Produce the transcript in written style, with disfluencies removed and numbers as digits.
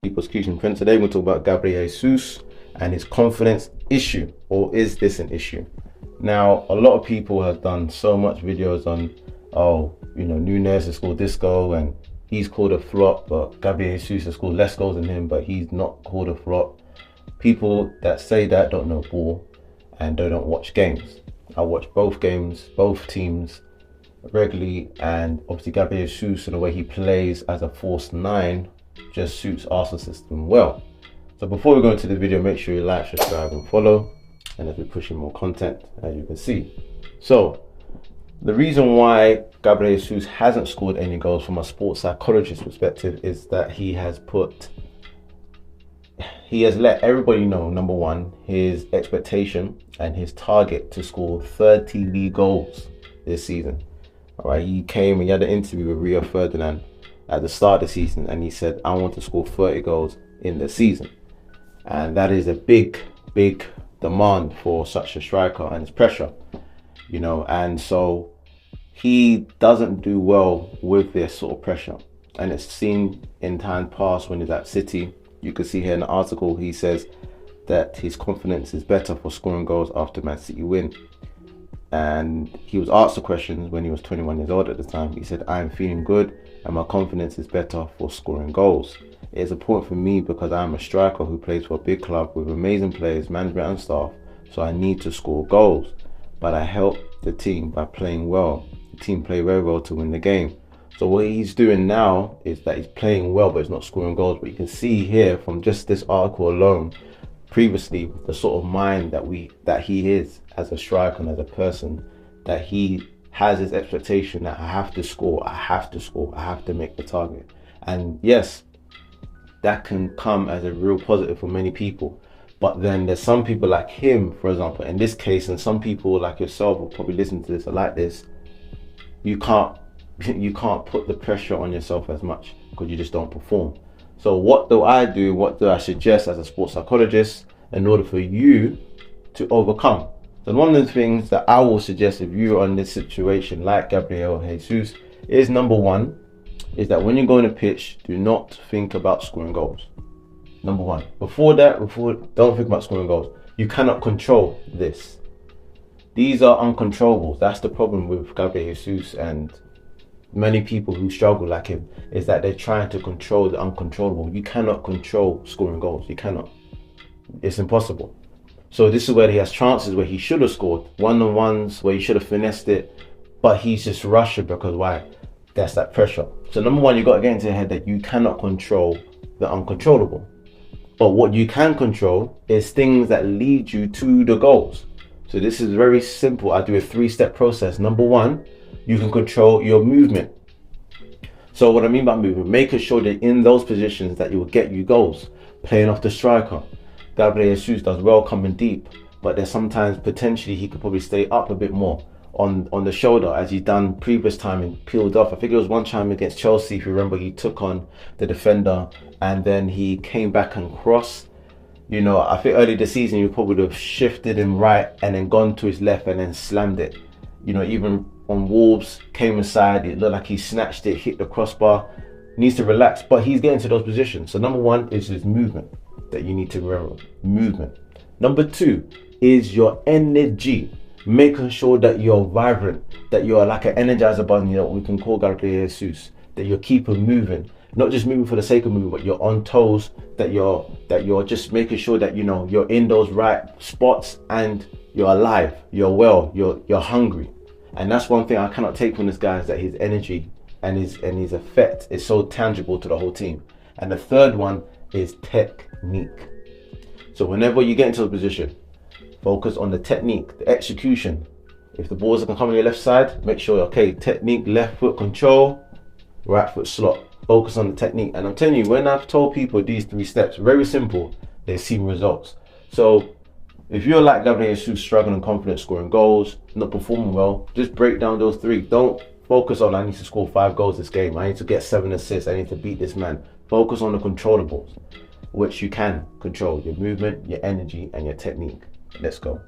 Prosecution Prince. Today we'll talk about Gabriel Jesus and his confidence issue, or is this an issue? Now, a lot of people have done so much videos on, Nunes has scored this goal and he's called a flop, but Gabriel Jesus has scored less goals than him, but he's not called a flop. People that say that don't know ball and they don't watch games. I watch both games, both teams regularly, and obviously Gabriel Jesus and the way he plays as a false nine just suits Arsenal system well. So before we go into the video, make sure you like, subscribe and follow, and as we're pushing more content, as you can see. So the reason why Gabriel Jesus hasn't scored any goals from a sports psychologist perspective is that he has let everybody know, number one, his expectation and his target to score 30 league goals this season. All right, he came and he had an interview with Rio Ferdinand at the start of the season, and he said, I want to score 30 goals in the season. And that is a big demand for such a striker, and it's pressure, and so he doesn't do well with this sort of pressure. And it's seen in time past when he's at City. You can see here in the article, he says that his confidence is better for scoring goals after Man City win. And he was asked the questions when he was 21 years old at the time. He said, I'm feeling good and my confidence is better for scoring goals. It is important for me because I'm a striker who plays for a big club with amazing players, management and staff, so I need to score goals. But I help the team by playing well. The team play very well to win the game. So what he's doing now is that he's playing well, but he's not scoring goals. But you can see here from just this article alone, previously, the sort of mind that he is as a striker and as a person, that he has his expectation that I have to score, I have to make the target. And yes, that can come as a real positive for many people. But then there's some people like him, for example, in this case, and some people like yourself will probably listen to this or like this, you can't put the pressure on yourself as much because you just don't perform. So what do I do? What do I suggest as a sports psychologist in order for you to overcome? So one of the things that I will suggest if you're in this situation like Gabriel Jesus is, number one, is that when you go on a pitch, do not think about scoring goals. Number one. Before don't think about scoring goals. You cannot control this. These are uncontrollables. That's the problem with Gabriel Jesus and many people who struggle like him, is that they're trying to control the uncontrollable. You cannot control scoring goals. You cannot. It's impossible. So this is where he has chances where he should have scored, one-on-ones where he should have finessed it, but he's just rushing because why? That's that pressure. So number one, you got to get into your head that you cannot control the uncontrollable. But what you can control is things that lead you to the goals. So this is very simple. I do a 3-step process. Number one, you can control your movement. So what I mean by movement, making sure that in those positions that it will get you goals, playing off the striker. Gabriel Jesus does well coming deep, but there's sometimes potentially he could probably stay up a bit more on the shoulder as he done previous time and peeled off. I think it was one time against Chelsea, if you remember, he took on the defender and then he came back and crossed. I think early this season you probably would have shifted him right and then gone to his left and then slammed it. Even on Wolves, came inside, it looked like he snatched it, hit the crossbar. Needs to relax, but he's getting to those positions. So number one is his movement that you need to remember. Movement. Number two is your energy. Making sure that you're vibrant, that you're like an energizer bunny that we can call Gabriel Jesus, that you're keeping moving. Not just moving for the sake of moving, but you're on toes, that you're just making sure that you're in those right spots and you're alive, you're well, you're hungry. And that's one thing I cannot take from this guy, is that his energy and his effect is so tangible to the whole team. And the third one is technique. So whenever you get into a position, focus on the technique, the execution. If the balls are going to come on your left side, make sure, okay, technique, left foot control, right foot slot. Focus on the technique. And I'm telling you, when I've told people these 3 steps, very simple, they've seen results. So if you're like Gabriel Jesus, struggling in confidence, scoring goals, not performing well, just break down those 3. Don't focus on, I need to score 5 goals this game, I need to get 7 assists, I need to beat this man. Focus on the controllables, which you can control: your movement, your energy, and your technique. Let's go.